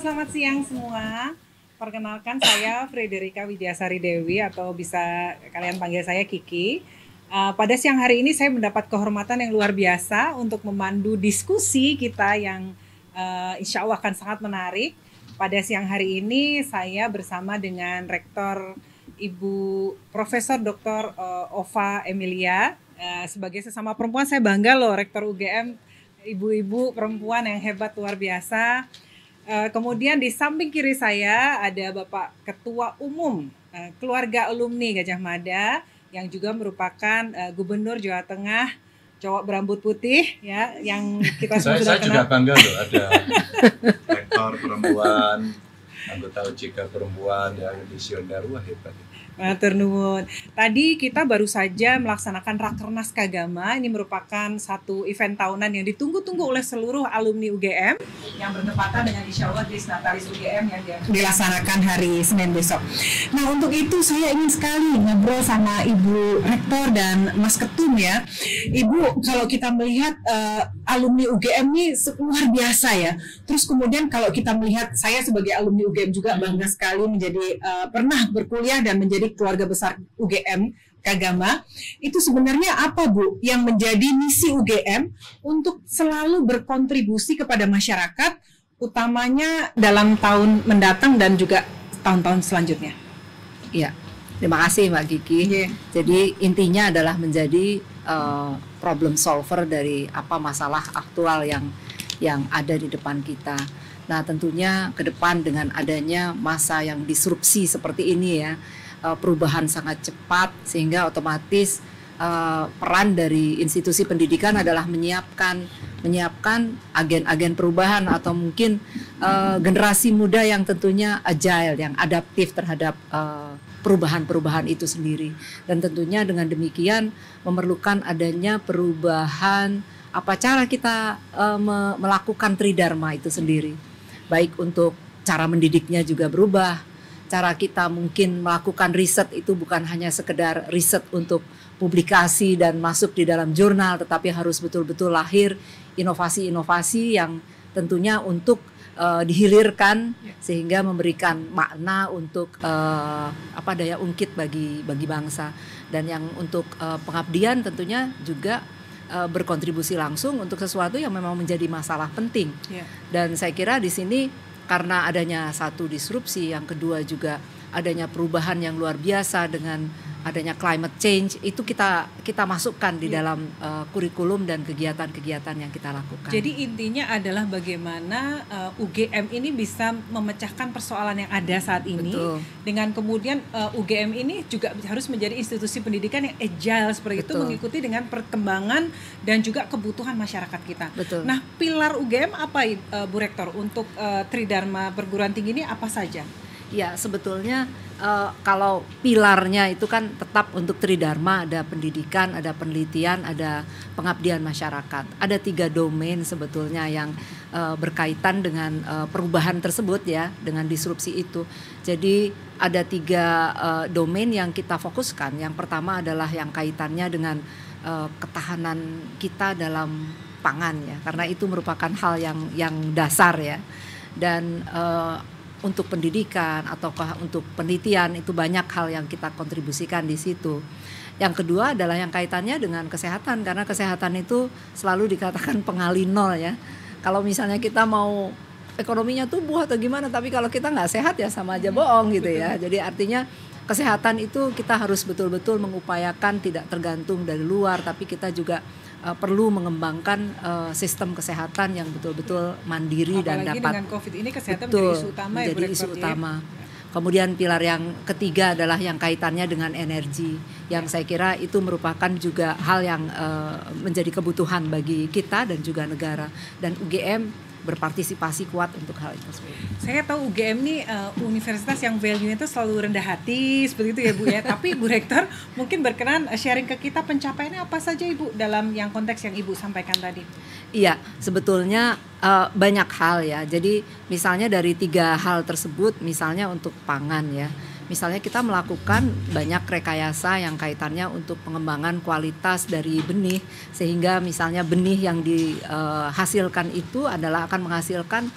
selamat siang semua. Perkenalkan saya Frederika Widyasari Dewi atau bisa kalian panggil saya Kiki. Pada siang hari ini saya mendapat kehormatan yang luar biasa untuk memandu diskusi kita yang insya Allah akan sangat menarik. Pada siang hari ini saya bersama dengan Rektor Ibu Profesor Dr. Ova Emilia. Sebagai sesama perempuan saya bangga loh Rektor UGM, ibu-ibu perempuan yang hebat luar biasa. Kemudian di samping kiri saya ada Bapak Ketua Umum Keluarga Alumni Gajah Mada yang juga merupakan Gubernur Jawa Tengah, cowok berambut putih ya, yang kita semua sudah saya kenal. juga bangga loh ada rektor perempuan, anggota OJK perempuan yang visioner, wah hebat. Matur nuwun. Tadi kita baru saja melaksanakan Rakernas Kagama. Ini merupakan satu event tahunan yang ditunggu-tunggu oleh seluruh alumni UGM yang bertepatan dengan Insya Allah Disnatalis UGM yang dilaksanakan hari Senin besok. Nah, untuk itu saya ingin sekali ngobrol sama Ibu Rektor dan Mas Ketum ya. Ibu, kalau kita melihat alumni UGM ini luar biasa ya. Terus kemudian kalau kita melihat, saya sebagai alumni UGM juga bangga sekali menjadi pernah berkuliah dan menjadi keluarga besar UGM Kagama. Itu sebenarnya apa Bu yang menjadi misi UGM untuk selalu berkontribusi kepada masyarakat, utamanya dalam tahun mendatang dan juga tahun-tahun selanjutnya? Iya, terima kasih Mbak Kiki. Yeah. Jadi intinya adalah menjadi problem solver dari apa masalah aktual yang ada di depan kita. Nah, tentunya ke depan dengan adanya masa yang disrupsi seperti ini ya, perubahan sangat cepat sehingga otomatis peran dari institusi pendidikan adalah menyiapkan agen-agen perubahan atau mungkin generasi muda yang tentunya agile, yang adaptif terhadap perubahan-perubahan itu sendiri. Dan tentunya dengan demikian memerlukan adanya perubahan apa cara kita melakukan tridharma itu sendiri. Baik untuk cara mendidiknya juga berubah, cara kita mungkin melakukan riset itu bukan hanya sekedar riset untuk publikasi dan masuk di dalam jurnal, tetapi harus betul-betul lahir inovasi-inovasi yang tentunya untuk dihilirkan sehingga memberikan makna untuk daya ungkit bagi bangsa. Dan yang untuk pengabdian tentunya juga berkontribusi langsung untuk sesuatu yang memang menjadi masalah penting. Dan saya kira di sini karena adanya satu disrupsi, yang kedua juga adanya perubahan yang luar biasa dengan adanya climate change, itu kita masukkan di dalam kurikulum dan kegiatan-kegiatan yang kita lakukan. Jadi intinya adalah bagaimana UGM ini bisa memecahkan persoalan yang ada saat ini. Betul. Dengan kemudian UGM ini juga harus menjadi institusi pendidikan yang agile seperti itu, mengikuti dengan perkembangan dan juga kebutuhan masyarakat kita. Betul. Nah, pilar UGM apa Bu Rektor untuk Tridharma perguruan tinggi ini apa saja? Ya, sebetulnya kalau pilarnya itu kan tetap untuk Tridharma, ada pendidikan, ada penelitian, ada pengabdian masyarakat. Ada 3 domain sebetulnya yang berkaitan dengan perubahan tersebut ya, dengan disrupsi itu. Jadi ada 3 domain yang kita fokuskan. Yang pertama adalah yang kaitannya dengan ketahanan kita dalam pangan ya, karena itu merupakan hal yang dasar ya. Dan untuk pendidikan ataukah untuk penelitian itu banyak hal yang kita kontribusikan di situ. Yang kedua adalah yang kaitannya dengan kesehatan, karena kesehatan itu selalu dikatakan pengali nol ya. Kalau misalnya kita mau ekonominya tumbuh atau gimana, tapi kalau kita nggak sehat ya sama aja bohong gitu ya. Jadi artinya kesehatan itu kita harus betul-betul mengupayakan tidak tergantung dari luar, tapi kita juga perlu mengembangkan sistem kesehatan yang betul-betul mandiri. Apalagi dan dapat. Dengan COVID ini kesehatan menjadi isu utama menjadi isu utama. Kemudian pilar yang ketiga adalah yang kaitannya dengan energi, yang saya kira itu merupakan juga hal yang menjadi kebutuhan bagi kita dan juga negara. Dan UGM berpartisipasi kuat untuk hal itu. Saya tahu UGM ini universitas yang value-nya itu selalu rendah hati seperti itu ya Bu ya. Tapi Bu Rektor mungkin berkenan sharing ke kita pencapaiannya apa saja Ibu dalam yang konteks yang Ibu sampaikan tadi. Iya, sebetulnya banyak hal ya. Jadi misalnya dari 3 hal tersebut, misalnya untuk pangan ya. Misalnya kita melakukan banyak rekayasa yang kaitannya untuk pengembangan kualitas dari benih, sehingga misalnya benih yang dihasilkan itu adalah akan menghasilkan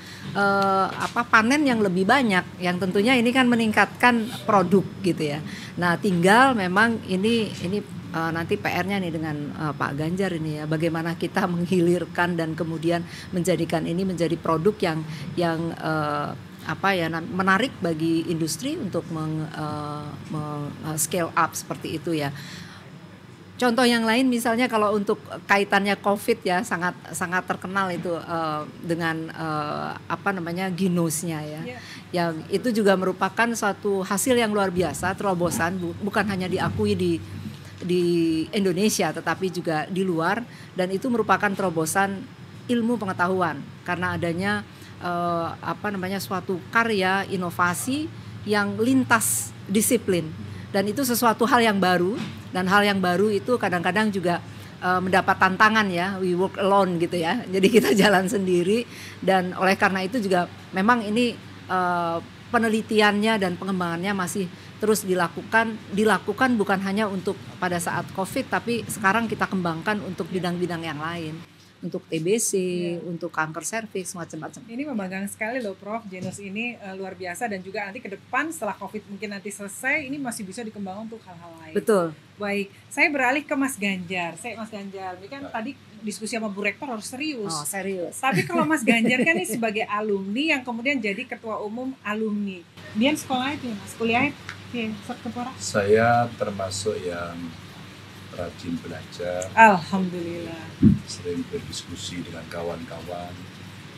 panen yang lebih banyak, yang tentunya ini kan meningkatkan produk gitu ya. Nah, tinggal memang ini nanti PR-nya nih dengan Pak Ganjar ini ya, bagaimana kita menghilirkan dan kemudian menjadikan ini menjadi produk yang menarik bagi industri untuk scale up seperti itu ya. Contoh yang lain misalnya kalau untuk kaitannya COVID ya, sangat sangat terkenal itu dengan ginosnya ya. Yang itu juga merupakan suatu hasil yang luar biasa, terobosan bukan hanya diakui di Indonesia tetapi juga di luar, dan itu merupakan terobosan ilmu pengetahuan karena adanya suatu karya inovasi yang lintas disiplin, dan itu sesuatu hal yang baru, dan hal yang baru itu kadang-kadang juga mendapat tantangan ya, we work alone gitu ya, jadi kita jalan sendiri, dan oleh karena itu juga memang ini penelitiannya dan pengembangannya masih terus dilakukan bukan hanya untuk pada saat COVID, tapi sekarang kita kembangkan untuk bidang-bidang yang lain, untuk TBC, untuk kanker serviks, macam-macam. Ini membanggakan sekali loh Prof, Genos ini luar biasa, dan juga nanti ke depan setelah COVID mungkin nanti selesai, ini masih bisa dikembangkan untuk hal-hal lain. Betul. Baik, saya beralih ke Mas Ganjar. Mas Ganjar, ini kan tadi diskusi sama Bu Rektor harus serius. Oh, serius. Tapi kalau Mas Ganjar kan ini sebagai alumni yang kemudian jadi ketua umum alumni. Dia sekolah itu Mas, kuliah Saya termasuk yang rajin belajar. Alhamdulillah. Sering berdiskusi dengan kawan-kawan.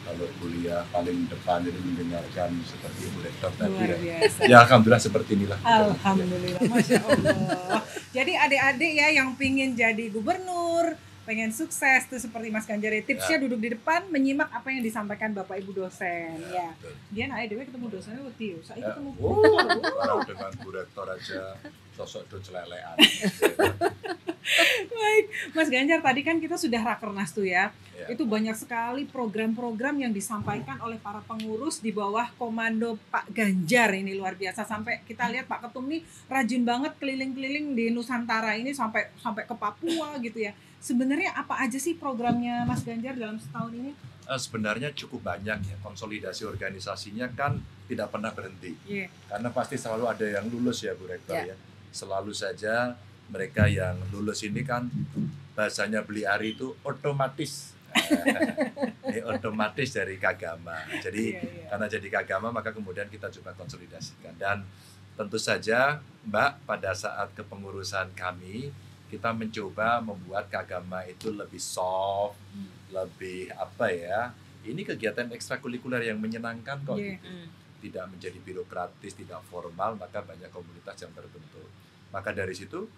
Kalau kuliah paling depan itu mendengarkan seperti Bu Rektor tadi ya. Alhamdulillah seperti inilah. Alhamdulillah, Masya Allah. Jadi adik-adik ya yang pingin jadi gubernur, pengen sukses tuh seperti Mas Ganjar, tipsnya duduk di depan menyimak apa yang disampaikan Bapak Ibu dosen ya. Dia dewe ketemu dosennya wedi, saya ketemu kalau dengan Bu Rektor aja sosok do celelean. Baik, Mas Ganjar, tadi kan kita sudah rakernas tuh ya. Itu banyak sekali program-program yang disampaikan oleh para pengurus di bawah komando Pak Ganjar, ini luar biasa. Sampai kita lihat Pak Ketum nih rajin banget keliling-keliling di Nusantara ini sampai ke Papua gitu ya. Sebenarnya apa aja sih programnya Mas Ganjar dalam setahun ini? Sebenarnya cukup banyak ya, konsolidasi organisasinya kan tidak pernah berhenti. Karena pasti selalu ada yang lulus ya Bu Rektor ya. Selalu saja mereka yang lulus ini kan bahasanya beli ari itu otomatis. Ini otomatis dari Kagama. Jadi karena jadi Kagama maka kemudian kita coba konsolidasikan. Dan tentu saja Mbak, pada saat kepengurusan kami kita mencoba membuat Kagama itu lebih soft, lebih ini kegiatan ekstrakurikuler yang menyenangkan kok gitu. Tidak menjadi birokratis, tidak formal, maka banyak komunitas yang terbentuk. Maka dari situ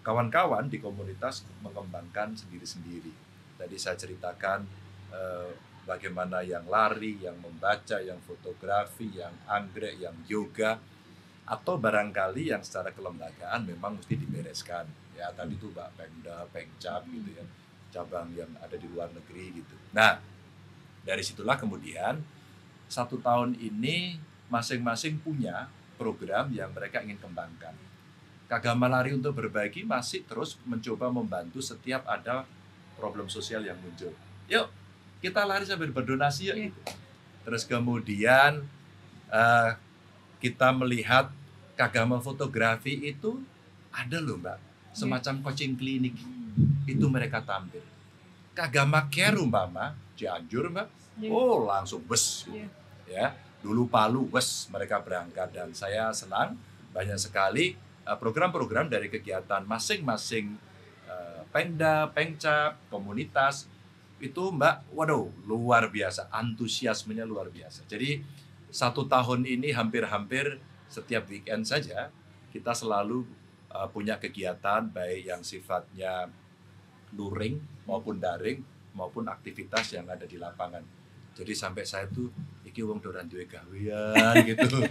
kawan-kawan di komunitas mengembangkan sendiri-sendiri. Tadi saya ceritakan bagaimana yang lari, yang membaca, yang fotografi, yang anggrek, yang yoga, atau barangkali yang secara kelembagaan memang mesti dibereskan. Ya tadi itu Mbak Pemda, Pengcap gitu ya, cabang yang ada di luar negeri gitu. Nah, dari situlah kemudian 1 tahun ini masing-masing punya program yang mereka ingin kembangkan. Kagama Lari untuk Berbagi masih terus mencoba membantu setiap ada problem sosial yang muncul. Yuk, kita lari sambil berdonasi yuk. Gitu. Terus kemudian kita melihat Kagama Fotografi itu ada loh Mbak, semacam coaching klinik. Itu mereka tampil. Kagama Care umpama, Cianjur Mbak, oh langsung bus gitu. Ya, dulu Palu bus mereka berangkat, dan saya senang banyak sekali program-program dari kegiatan masing-masing Pemda, Pengcap, komunitas itu Mbak, waduh luar biasa, antusiasmenya luar biasa. Jadi 1 tahun ini hampir-hampir setiap weekend saja kita selalu punya kegiatan baik yang sifatnya luring maupun daring maupun aktivitas yang ada di lapangan. Jadi sampai saya tuh iki wong doran duwe gawean gitu.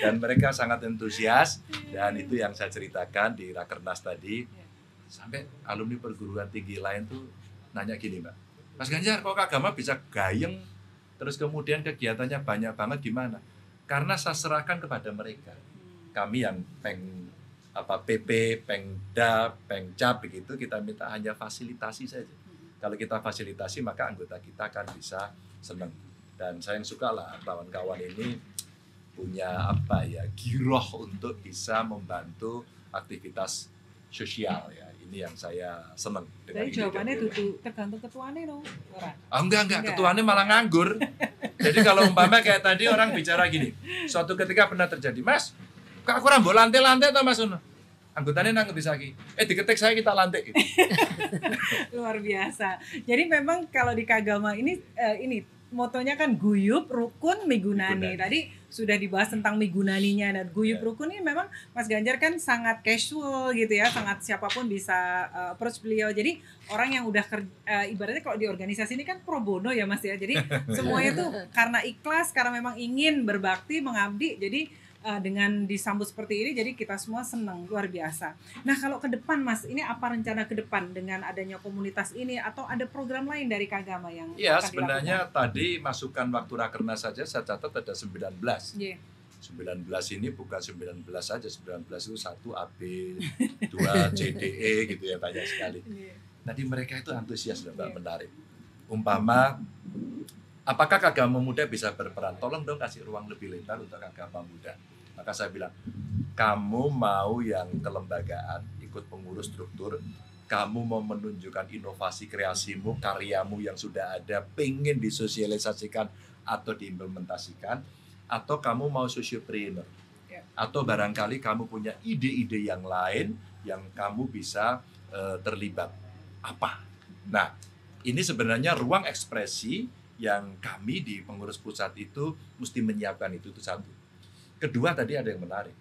Dan mereka sangat antusias, dan itu yang saya ceritakan di Rakernas tadi. Sampai alumni perguruan tinggi lain tuh nanya gini Mbak, Mas Ganjar kok Kagama bisa gayeng terus kemudian kegiatannya banyak banget, gimana? Karena saya serahkan kepada mereka. kami yang PP, Pengda, Pengcap begitu, kita minta hanya fasilitasi saja. Kalau kita fasilitasi maka anggota kita akan bisa senang. Dan saya yang suka lah kawan-kawan ini punya giroh untuk bisa membantu aktivitas sosial ya. Ini yang saya senang. Jadi jawabannya itu tergantung ketuanya dong. Enggak. Ketuanya malah nganggur. Jadi kalau umpama kayak tadi orang bicara gini, suatu ketika pernah terjadi, Mas, kok aku rambut lantai-lantai atau Mas Uno? Anggotanya nang ngerti saki. Diketik saya kita lantai. Gitu. Luar biasa. Jadi memang kalau di Kagama ini motonya kan guyup, rukun, migunani. Tadi sudah dibahas tentang migunaninya dan guyup rukun ini memang Mas Ganjar kan sangat casual gitu ya, sangat siapapun bisa approach beliau. Jadi orang yang udah ibaratnya kalau di organisasi ini kan pro bono ya Mas ya. Jadi semuanya tuh karena ikhlas, karena memang ingin berbakti, mengabdi. Jadi dengan disambut seperti ini, jadi kita semua senang, luar biasa. Nah kalau ke depan Mas, ini apa rencana ke depan dengan adanya komunitas ini atau ada program lain dari Kagama yang ya akan sebenarnya dilakukan? Tadi masukan waktu Rakernas saja saya catat ada 19. 19 ini bukan 19 saja, 19 itu 1 AB, 2 CDE gitu ya, banyak sekali. Tadi mereka itu antusias dan menarik. Umpama apakah Kagama Muda bisa berperan? Tolong dong kasih ruang lebih lebar untuk Kagama Muda. Maka saya bilang, kamu mau yang kelembagaan, ikut pengurus struktur, kamu mau menunjukkan inovasi kreasimu, karyamu yang sudah ada, pengen disosialisasikan atau diimplementasikan, atau kamu mau sociopreneur, atau barangkali kamu punya ide-ide yang lain yang kamu bisa terlibat. Apa? Nah, ini sebenarnya ruang ekspresi yang kami di pengurus pusat itu mesti menyiapkan itu satu. Kedua tadi ada yang menarik.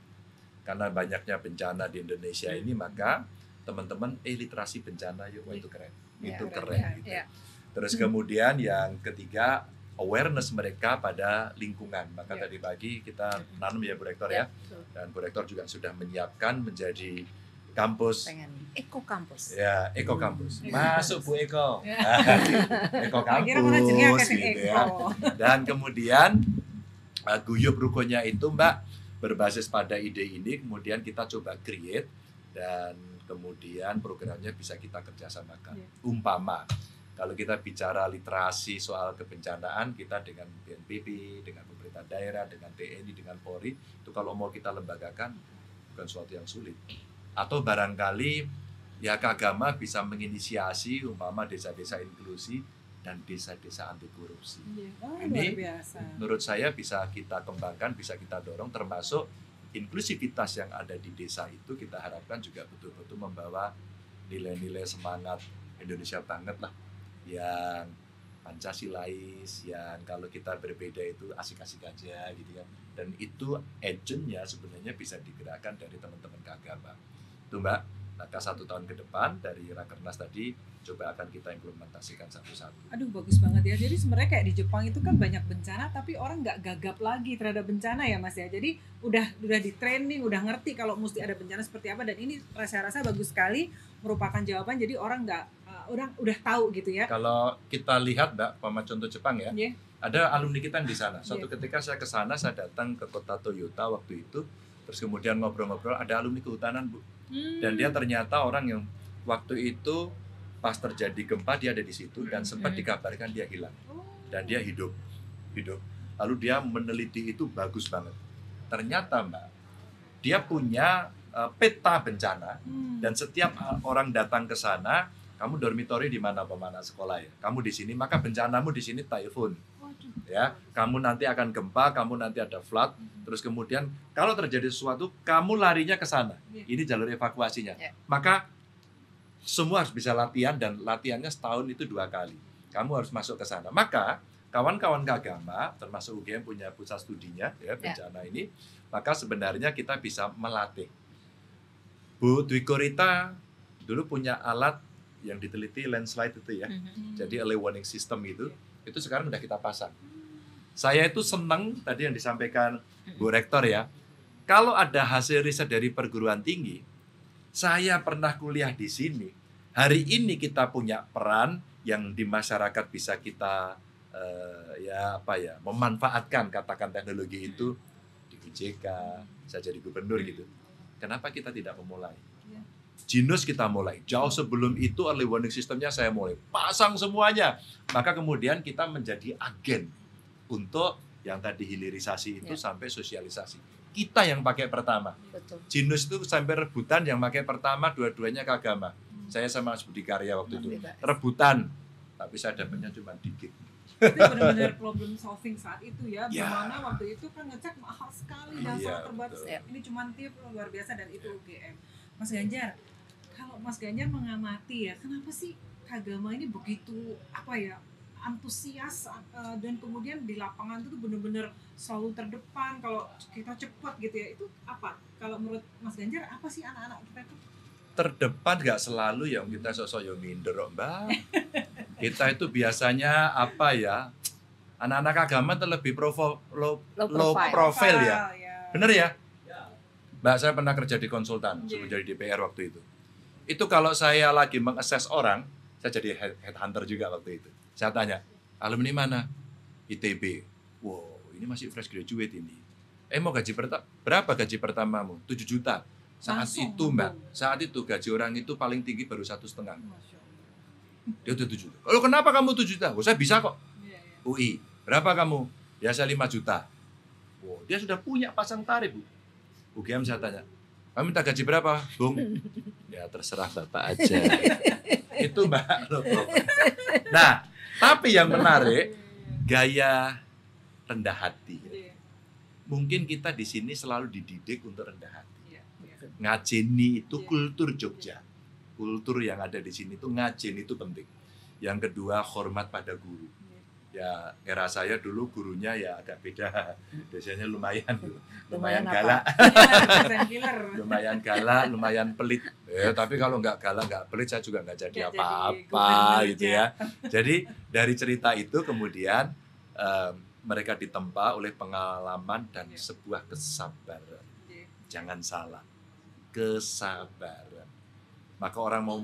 Karena banyaknya bencana di Indonesia ini, maka teman-teman literasi bencana yuk, itu keren. Itu keren gitu. Terus kemudian yang ketiga, awareness mereka pada lingkungan. Maka tadi pagi kita nanam ya Bu Rektor ya. Dan Bu Rektor juga sudah menyiapkan menjadi kampus Eko Kampus. Ya, Eko Kampus. Masuk Bu Eko. Eko Kampus gitu ya. Dan kemudian guyup rukunnya itu Mbak berbasis pada ide ini, kemudian kita coba create dan kemudian programnya bisa kita kerjasamakan. Umpama kalau kita bicara literasi soal kebencanaan, kita dengan BNPB, dengan pemerintah daerah, dengan TNI, dengan Polri, itu kalau mau kita lembagakan bukan suatu yang sulit. Atau barangkali ya Kagama bisa menginisiasi umpama desa-desa inklusi dan desa-desa anti korupsi. Ini menurut saya bisa kita kembangkan, bisa kita dorong, termasuk inklusivitas yang ada di desa itu kita harapkan juga betul-betul membawa nilai-nilai semangat Indonesia banget lah, yang Pancasilais, yang kalau kita berbeda itu asik-asik aja gitu kan. Dan itu agentnya sebenarnya bisa digerakkan dari teman-teman Kagama. Itu Mbak, maka 1 tahun ke depan dari Rakernas tadi coba akan kita implementasikan satu-satu. Aduh bagus banget ya. Jadi sebenarnya kayak di Jepang itu kan banyak bencana tapi orang nggak gagap lagi terhadap bencana ya Mas ya. Jadi udah di training, udah ngerti kalau mesti ada bencana seperti apa, dan ini saya rasa bagus sekali merupakan jawaban. Jadi orang nggak udah tahu gitu ya. Kalau kita lihat Mbak, contoh Jepang ya. Ada alumni kita di sana. Suatu ketika saya ke sana, saya datang ke kota Toyota waktu itu, terus kemudian ngobrol-ngobrol, ada alumni kehutanan Bu. Dan dia ternyata orang yang waktu itu pas terjadi gempa dia ada di situ dan sempat dikabarkan dia hilang dan dia hidup. Lalu dia meneliti itu bagus banget. Ternyata Mbak, dia punya peta bencana dan setiap orang datang ke sana, kamu dormitory di mana sekolah ya, kamu di sini, maka bencanamu di sini typhoon. Ya, kamu nanti akan gempa, kamu nanti ada flood, terus kemudian kalau terjadi sesuatu, kamu larinya ke sana. Ini jalur evakuasinya. Maka semua harus bisa latihan, dan latihannya setahun itu 2 kali. Kamu harus masuk ke sana. Maka kawan-kawan Kagama, termasuk UGM punya pusat studinya ya bencana ini, maka sebenarnya kita bisa melatih. Bu Dwi Korita dulu punya alat yang diteliti landslide itu ya. Jadi early warning system itu sekarang udah kita pasang. Saya itu senang tadi yang disampaikan Bu Rektor ya. Kalau ada hasil riset dari perguruan tinggi, saya pernah kuliah di sini. Hari ini kita punya peran yang di masyarakat bisa kita memanfaatkan katakan teknologi itu di JK, saya jadi gubernur gitu. Kenapa kita tidak memulai? Jinus kita mulai. Jauh sebelum itu early warning systemnya saya mulai. Pasang semuanya. Maka kemudian kita menjadi agen untuk yang tadi hilirisasi itu sampai sosialisasi. Kita yang pakai pertama. Betul. Jinus itu sampai rebutan, yang pakai pertama dua-duanya Kagama. Saya sama Mas Budi Karya waktu itu. Rebutan. Tapi saya dapatnya cuma dikit. Itu benar-benar problem solving saat itu ya. Bagaimana waktu itu kan ngecek mahal sekali dan sangat terbatas. Ini cuma tip luar biasa dan itu UGM. Mas Ganjar, kalau Mas Ganjar mengamati ya, kenapa sih Kagama ini begitu antusias dan kemudian di lapangan itu benar-benar selalu terdepan kalau kita cepat gitu ya. Itu apa? Kalau menurut Mas Ganjar apa sih anak-anak kita itu? Terdepan nggak selalu yang kita sosok yang minder, Mbak. Kita itu biasanya anak-anak agama terlebih low profile ya. Bener ya? Mbak, saya pernah kerja di konsultan sebelum jadi DPR waktu itu. Itu kalau saya lagi mengakses orang, saya jadi headhunter juga waktu itu. Saya tanya, alumni mana? ITB. Wow, ini masih fresh graduate ini. Mau gaji berapa gaji pertamamu? 7 juta. Saat itu Mbak, saat itu gaji orang itu paling tinggi baru 1,5. Dia udah 7 juta. Lalu kenapa kamu 7 juta? Saya bisa kok. UI. Berapa kamu? Ya saya 5 juta. Wow, dia sudah punya pasang tarif, Bu. UGM saya tanya, kamu minta gaji berapa, Bung? Ya terserah Bapak aja. Itu Mbak. Nah, tapi yang menarik, gaya rendah hati. Mungkin kita di sini selalu dididik untuk rendah hati. Ngajeni itu kultur Jogja. Kultur yang ada di sini itu ngajeni itu penting. Yang kedua, hormat pada guru. Ya, era saya dulu gurunya ya agak beda. Biasanya lumayan galak. Lumayan galak, lumayan pelit. Tapi kalau nggak galak, nggak pelit, saya juga nggak jadi apa-apa gitu ya. Jadi dari cerita itu kemudian mereka ditempa oleh pengalaman dan sebuah kesabaran. Jangan salah, kesabaran. Maka orang mau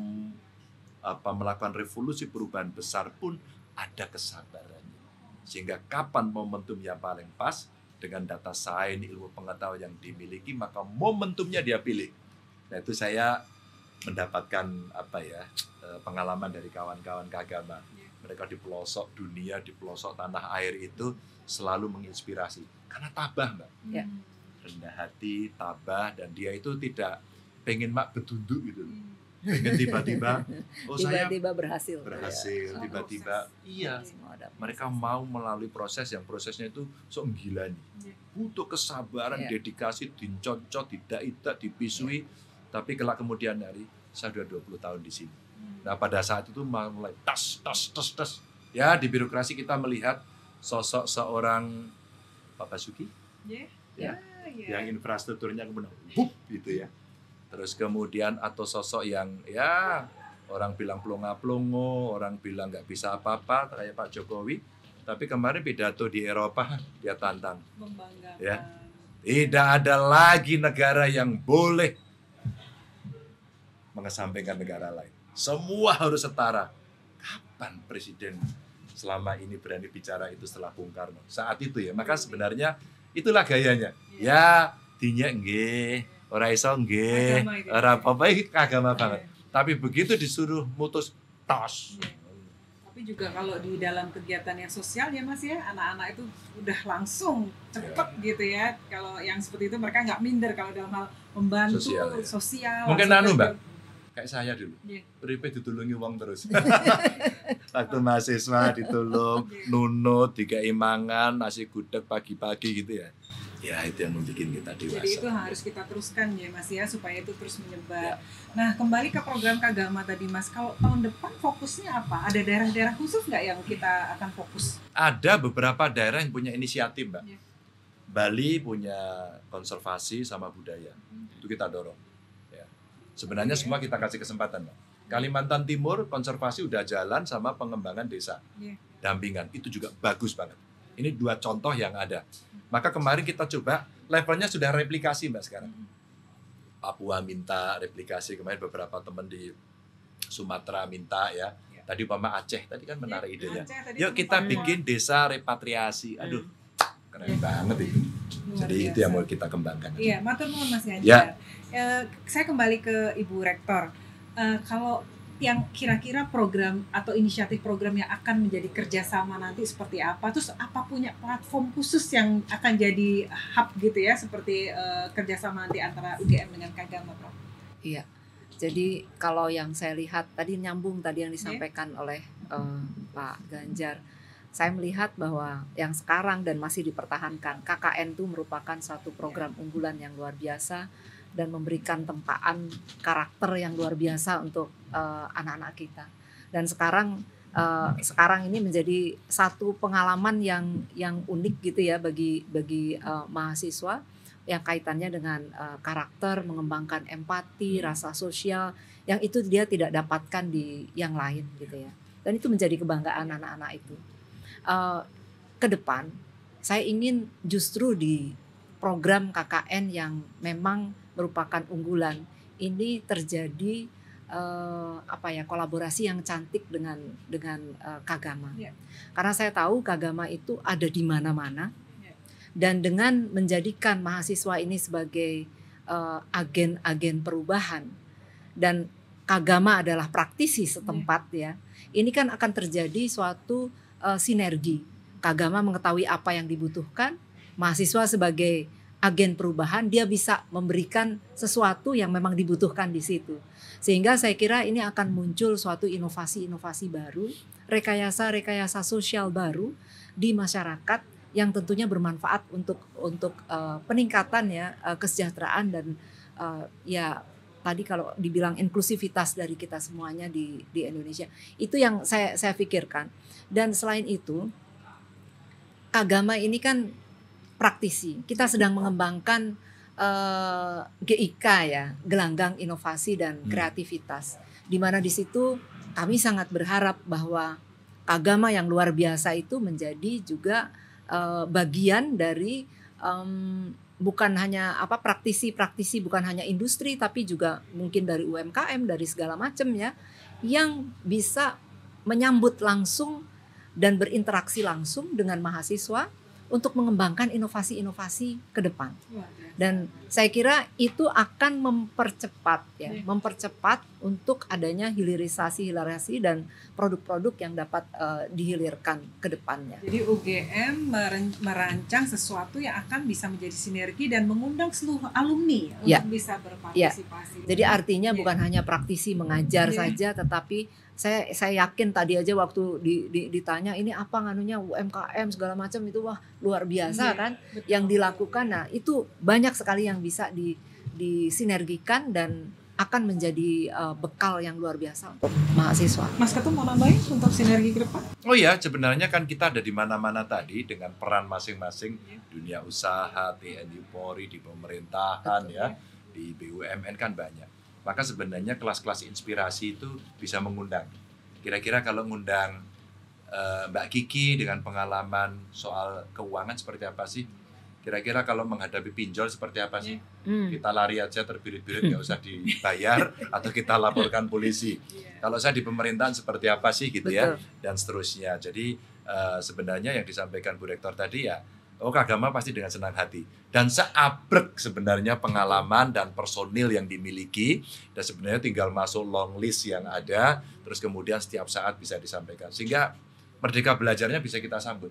melakukan revolusi perubahan besar pun ada kesabarannya. Sehingga kapan momentum yang paling pas dengan data sains, ilmu pengetahuan yang dimiliki, maka momentumnya dia pilih. Nah, itu saya mendapatkan pengalaman dari kawan-kawan Kagama. Mereka di pelosok dunia, di pelosok tanah air itu selalu menginspirasi. Karena tabah, Mbak. Rendah hati, tabah, dan dia itu tidak pengen betunduk gitu. Pengen tiba-tiba tiba-tiba berhasil, tiba-tiba mereka mau melalui proses yang prosesnya itu sok gila nih, butuh kesabaran, dedikasi, dincocok, tidak dipisui, tapi kelak kemudian hari saya sudah 20 tahun di sini. Nah pada saat itu mulai tas ya, di birokrasi kita melihat sosok seorang Pak Basuki yang infrastrukturnya kemudian gitu ya. Terus kemudian atau sosok yang orang bilang plonga-plongo, orang bilang nggak bisa apa-apa kayak Pak Jokowi, tapi kemarin pidato di Eropa dia tantang, ya, tidak ada lagi negara yang boleh mengesampingkan negara lain, semua harus setara. Kapan presiden selama ini berani bicara itu setelah Bung Karno? Saat itu ya, maka sebenarnya itulah gayanya. Ya, dinya nggih. Ora iso nggih, ora apa-apa, agama banget. Tapi begitu disuruh mutus tos. Tapi juga kalau di dalam kegiatan yang sosial ya Mas ya, anak-anak itu udah langsung cepet gitu ya. Kalau yang seperti itu mereka nggak minder kalau dalam hal membantu sosial. Mungkin Mbak, kayak saya dulu. Pripe ditulungi wong terus. Waktu mahasiswa ditulung, nunut, dikai mangan, nasi gudeg pagi-pagi gitu ya. Ya itu yang membuat kita dewasa. Jadi itu harus kita teruskan ya Mas ya, supaya itu terus menyebar. Nah kembali ke program Kagama tadi Mas, kalau tahun depan fokusnya apa? Ada daerah-daerah khusus nggak yang kita akan fokus? Ada beberapa daerah yang punya inisiatif Mbak. Bali punya konservasi sama budaya, itu kita dorong. Ya. Sebenarnya semua kita kasih kesempatan Mbak. Kalimantan Timur konservasi udah jalan sama pengembangan desa, dampingan, itu juga bagus banget. Ini 2 contoh yang ada. Maka kemarin kita coba, levelnya sudah replikasi Mbak sekarang. Papua minta replikasi, kemarin beberapa teman di Sumatera minta ya. Tadi umpama Aceh, tadi kan menarik idenya. Yuk kita bikin desa repatriasi. Aduh, keren banget itu. Jadi biasa. itu yang mau kita kembangkan. Iya, matur nuwun Mas Ganjar. Ya. Saya kembali ke Ibu Rektor. Kalau yang kira-kira program atau inisiatif program yang akan menjadi kerjasama nanti seperti apa? Terus apa punya platform khusus yang akan jadi hub gitu ya, seperti kerjasama nanti antara UGM dengan Kagama, Prof? Iya. Jadi kalau yang saya lihat tadi nyambung tadi yang disampaikan oleh Pak Ganjar, saya melihat bahwa yang sekarang dan masih dipertahankan KKN itu merupakan suatu program unggulan yang luar biasa dan memberikan tempaan karakter yang luar biasa untuk anak-anak kita. Dan sekarang ini menjadi satu pengalaman yang unik gitu ya bagi mahasiswa yang kaitannya dengan karakter, mengembangkan empati, rasa sosial yang itu dia tidak dapatkan di yang lain gitu ya. Dan itu menjadi kebanggaan anak-anak itu. Ke depan saya ingin justru di program KKN yang memang merupakan unggulan ini terjadi kolaborasi yang cantik dengan Kagama. Karena saya tahu Kagama itu ada di mana-mana dan dengan menjadikan mahasiswa ini sebagai agen-agen perubahan dan Kagama adalah praktisi setempat ya. Ini kan akan terjadi suatu sinergi. Kagama mengetahui apa yang dibutuhkan, mahasiswa sebagai agen perubahan dia bisa memberikan sesuatu yang memang dibutuhkan di situ. Sehingga saya kira ini akan muncul suatu inovasi-inovasi baru, rekayasa sosial baru di masyarakat yang tentunya bermanfaat untuk peningkatan ya kesejahteraan dan ya tadi kalau dibilang inklusivitas dari kita semuanya di Indonesia. Itu yang saya pikirkan. Dan selain itu Kagama ini kan praktisi. Kita sedang mengembangkan GIK ya, gelanggang inovasi dan kreativitas. Di mana di situ kami sangat berharap bahwa Kagama yang luar biasa itu menjadi juga bagian dari bukan hanya praktisi bukan hanya industri tapi juga mungkin dari UMKM dari segala macam ya yang bisa menyambut langsung dan berinteraksi langsung dengan mahasiswa untuk mengembangkan inovasi-inovasi ke depan. Dan saya kira itu akan mempercepat untuk adanya hilirisasi dan produk-produk yang dapat dihilirkan ke depannya. Jadi UGM merancang sesuatu yang akan bisa menjadi sinergi dan mengundang seluruh alumni untuk bisa berpartisipasi. Jadi artinya bukan hanya praktisi mengajar saja, tetapi saya yakin tadi aja waktu ditanya ini apa nganunya UMKM segala macam itu wah luar biasa kan betul. Yang dilakukan. Nah itu banyak sekali yang bisa disinergikan dan akan menjadi bekal yang luar biasa untuk mahasiswa. Mas Ketum mau nambahin untuk sinergi ke depan? Oh ya, sebenarnya kan kita ada di mana-mana tadi dengan peran masing-masing dunia usaha, TNI Polri, di pemerintahan ya, di BUMN kan banyak. Maka sebenarnya kelas-kelas inspirasi itu bisa mengundang. Kira-kira kalau mengundang Mbak Kiki dengan pengalaman soal keuangan seperti apa sih? Kira-kira kalau menghadapi pinjol seperti apa sih? Kita lari aja terbirit-birit nggak usah dibayar atau kita laporkan polisi. Kalau saya di pemerintahan seperti apa sih gitu ya dan seterusnya. Jadi sebenarnya yang disampaikan Bu Rektor tadi ya, Kagama pasti dengan senang hati dan seabrek sebenarnya pengalaman dan personil yang dimiliki dan sebenarnya tinggal masuk long list yang ada terus kemudian setiap saat bisa disampaikan sehingga Merdeka Belajarnya bisa kita sambut.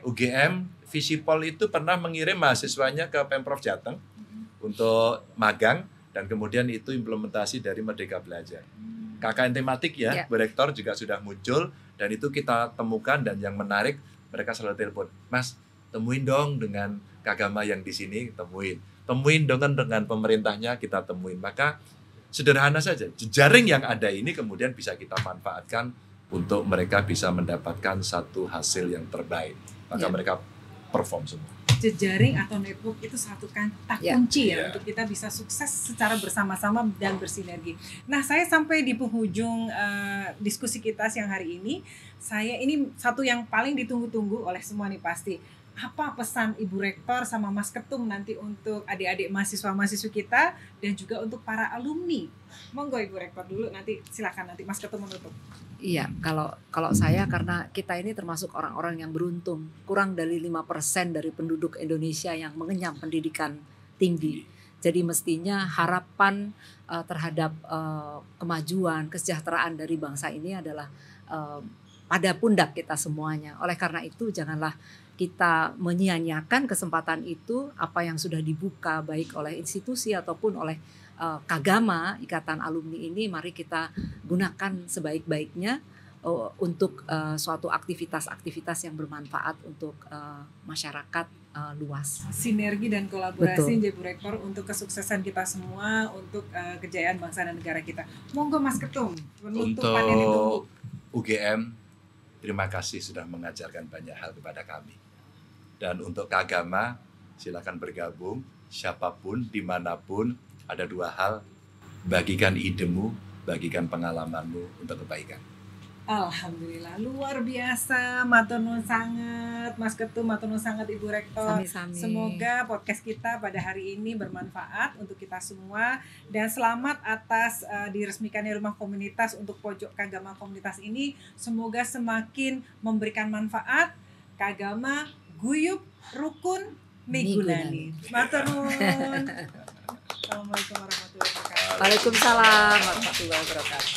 UGM Visipol itu pernah mengirim mahasiswanya ke Pemprov Jateng untuk magang dan kemudian itu implementasi dari Merdeka Belajar. KKN tematik ya, Bu Rektor juga sudah muncul dan itu kita temukan dan yang menarik mereka selalu telepon, Mas temuin dong dengan Kagama yang di sini, temuin dengan pemerintahnya kita temuin. Maka sederhana saja, jejaring yang ada ini kemudian bisa kita manfaatkan untuk mereka bisa mendapatkan satu hasil yang terbaik. Maka mereka perform semua. Jejaring atau network itu satu kata kunci ya untuk kita bisa sukses secara bersama-sama dan bersinergi. Nah, saya sampai di penghujung diskusi kita siang hari ini. Ini satu yang paling ditunggu-tunggu oleh semua nih pasti. apa pesan Ibu Rektor sama Mas Ketum nanti untuk adik-adik mahasiswa-mahasiswa kita dan juga untuk para alumni? Monggo Ibu Rektor dulu, nanti silakan nanti Mas Ketum menutup. Iya, kalau saya, karena kita ini termasuk orang-orang yang beruntung, kurang dari 5% dari penduduk Indonesia yang mengenyam pendidikan tinggi. Jadi mestinya harapan terhadap kemajuan, kesejahteraan dari bangsa ini adalah pada pundak kita semuanya. Oleh karena itu janganlah kita menyia-nyiakan kesempatan itu, apa yang sudah dibuka baik oleh institusi ataupun oleh Kagama, Ikatan Alumni ini, mari kita gunakan sebaik-baiknya untuk suatu aktivitas-aktivitas yang bermanfaat untuk masyarakat luas. Sinergi dan kolaborasi Ibu Rektor untuk kesuksesan kita semua, untuk kejayaan bangsa dan negara kita. Monggo Mas Ketum, penutupan yang ditunggu. UGM, terima kasih sudah mengajarkan banyak hal kepada kami. Dan untuk Kagama, silakan bergabung, siapapun, dimanapun, ada 2 hal, bagikan idemu, bagikan pengalamanmu untuk kebaikan. Alhamdulillah, luar biasa, matur nuwun sangat Mas Ketum, matur nuwun sangat Ibu Rektor. Sami-sami. Semoga podcast kita pada hari ini bermanfaat untuk kita semua, dan selamat atas diresmikannya rumah komunitas untuk pojok Kagama komunitas ini. Semoga semakin memberikan manfaat. Kagama guyup rukun migunani. Matur nuwun. Assalamualaikum warahmatullahi wabarakatuh. Waalaikumsalam warahmatullahi wabarakatuh.